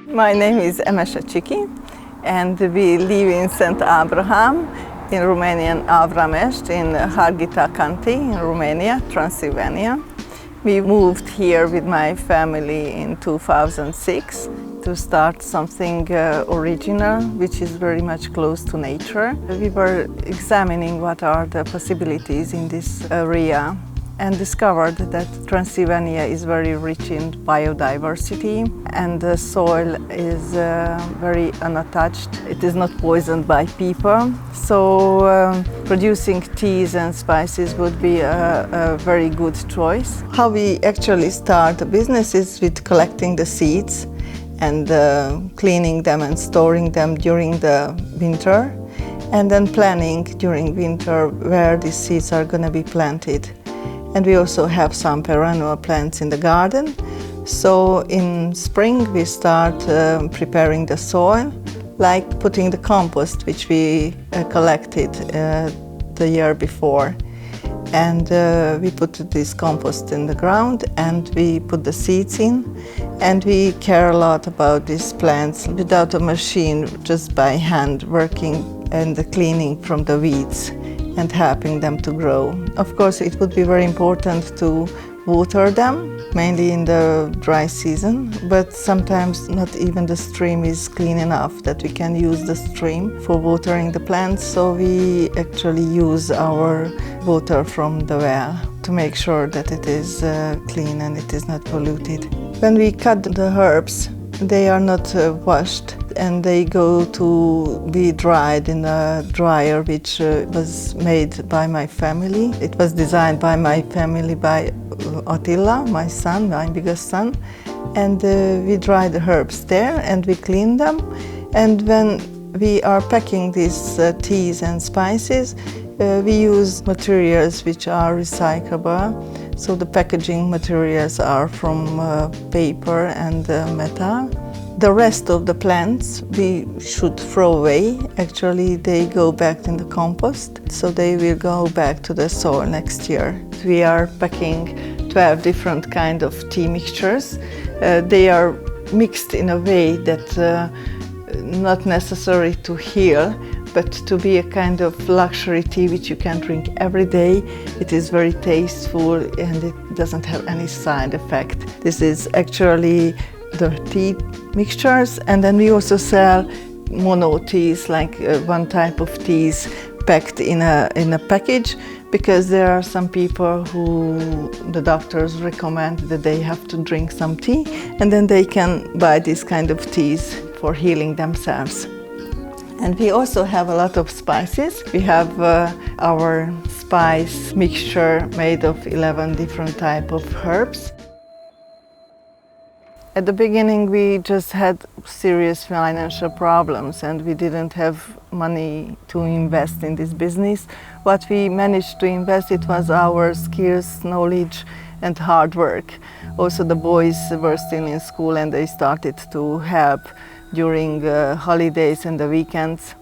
My name is Csíki, and we live in St. Abraham in Romanian Avramest in Harghita County in Romania, Transylvania. We moved here with my family in 2006 to start something original, which is very much close to nature. We were examining what are the possibilities in this area and discovered that Transylvania is very rich in biodiversity and the soil is very unattached. It is not poisoned by people. So producing teas and spices would be a very good choice. How we actually start a business is with collecting the seeds and cleaning them and storing them during the winter, and then planning during winter where these seeds are going to be planted. And we also have some perennial plants in the garden. So in spring we start preparing the soil, like putting the compost which we collected the year before. And we put this compost in the ground and we put the seeds in, and we care a lot about these plants without a machine, just by hand working and the cleaning from the weeds and helping them to grow. Of course, it would be very important to water them, mainly in the dry season, but sometimes not even the stream is clean enough that we can use the stream for watering the plants, so we actually use our water from the well to make sure that it is clean and it is not polluted. When we cut the herbs, they are not washed and they go to be dried in a dryer which was made by my family. It was designed by my family, by Attila, my son, my biggest son, and we dry the herbs there and we clean them. And when we are packing these teas and spices, we use materials which are recyclable. So the packaging materials are from paper and metal. The rest of the plants we should throw away. Actually, they go back in the compost, so they will go back to the soil next year. We are packing 12 different kind of tea mixtures. They are mixed in a way that not necessary to heal, but to be a kind of luxury tea which you can drink every day. It is very tasteful and it doesn't have any side effect. This is actually the tea mixtures, and then we also sell mono teas, like one type of teas packed in a package, because there are some people who the doctors recommend that they have to drink some tea, and then they can buy this kind of teas for healing themselves. And we also have a lot of spices. We have our spice mixture made of 11 different types of herbs. At the beginning we just had serious financial problems and we didn't have money to invest in this business. What we managed to invest, it was our skills, knowledge and hard work. Also the boys were still in school and they started to help during holidays and the weekends,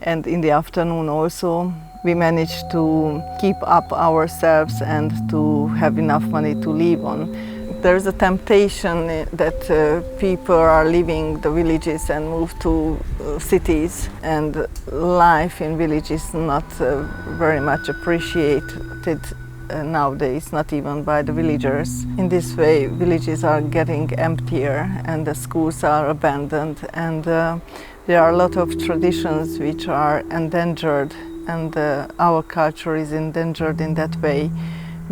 and in the afternoon also. We managed to keep up ourselves and to have enough money to live on. There's a temptation that people are leaving the villages and move to cities, and life in villages is not very much appreciated nowadays, not even by the villagers. In this way, villages are getting emptier and the schools are abandoned, and there are a lot of traditions which are endangered, and our culture is endangered in that way,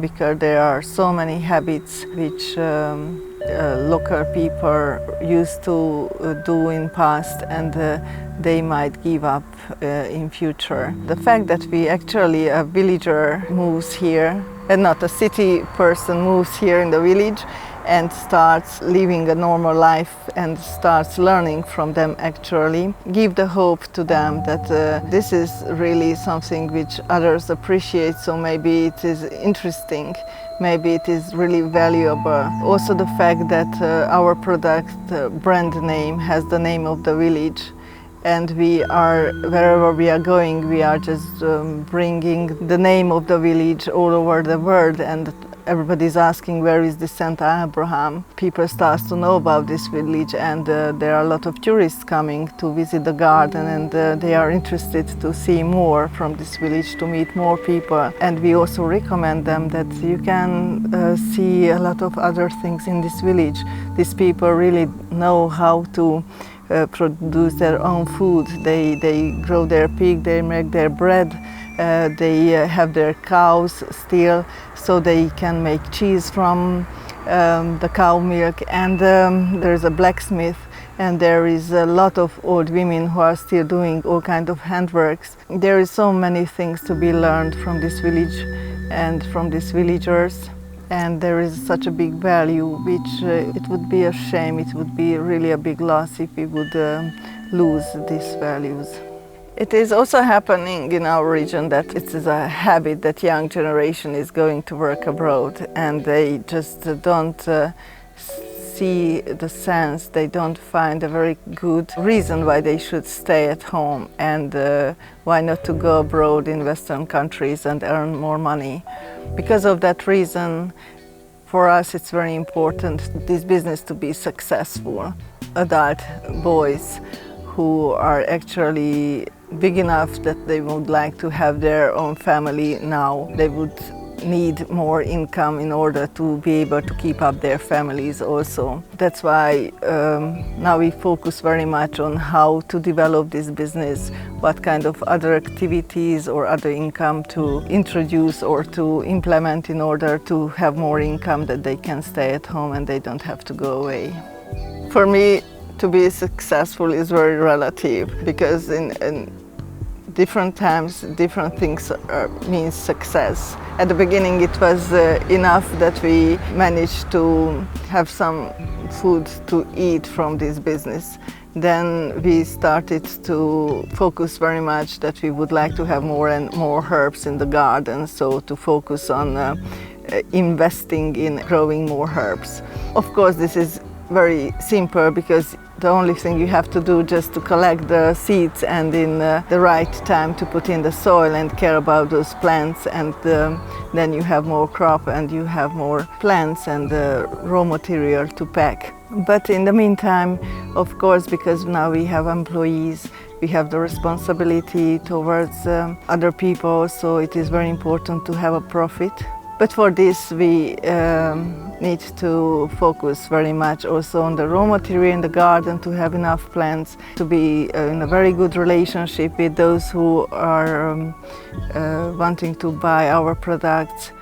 because there are so many habits which local people used to do in past, and they might give up in future. The fact that we actually, a villager moves here, and not a city person moves here in the village and starts living a normal life and starts learning from them, actually give the hope to them that this is really something which others appreciate, so maybe it is interesting, maybe it is really valuable. Also the fact that our product brand name has the name of the village, and we are, wherever we are going, we are just bringing the name of the village all over the world, and everybody's asking where is the St. Abraham. People start to know about this village, and there are a lot of tourists coming to visit the garden, and they are interested to see more from this village, to meet more people. And we also recommend them that you can see a lot of other things in this village. These people really know how to produce their own food. They grow their pig, they make their bread, they have their cows still, so they can make cheese from the cow milk. And there's a blacksmith, and there is a lot of old women who are still doing all kinds of handworks. There is so many things to be learned from this village and from these villagers. And there is such a big value, which it would be a shame, it would be really a big loss if we would lose these values. It is also happening in our region that it is a habit that young generation is going to work abroad, and they just don't see the sense, they don't find a very good reason why they should stay at home, and why not to go abroad in Western countries and earn more money. Because of that reason, for us it's very important this business to be successful. Adult boys who are actually big enough that they would like to have their own family now, they would need more income in order to be able to keep up their families also. That's why now we focus very much on how to develop this business, what kind of other activities or other income to introduce or to implement in order to have more income that they can stay at home and they don't have to go away. For me, to be successful is very relative, because in different times, different things mean success. At the beginning it was enough that we managed to have some food to eat from this business. Then we started to focus very much that we would like to have more and more herbs in the garden, so to focus on investing in growing more herbs. Of course, this is very simple, because the only thing you have to do just to collect the seeds and in the right time to put in the soil and care about those plants, and then you have more crop and you have more plants and raw material to pack. But in the meantime, of course, because now we have employees, we have the responsibility towards other people, so it is very important to have a profit. But for this we need to focus very much also on the raw material in the garden, to have enough plants, to be in a very good relationship with those who are wanting to buy our products.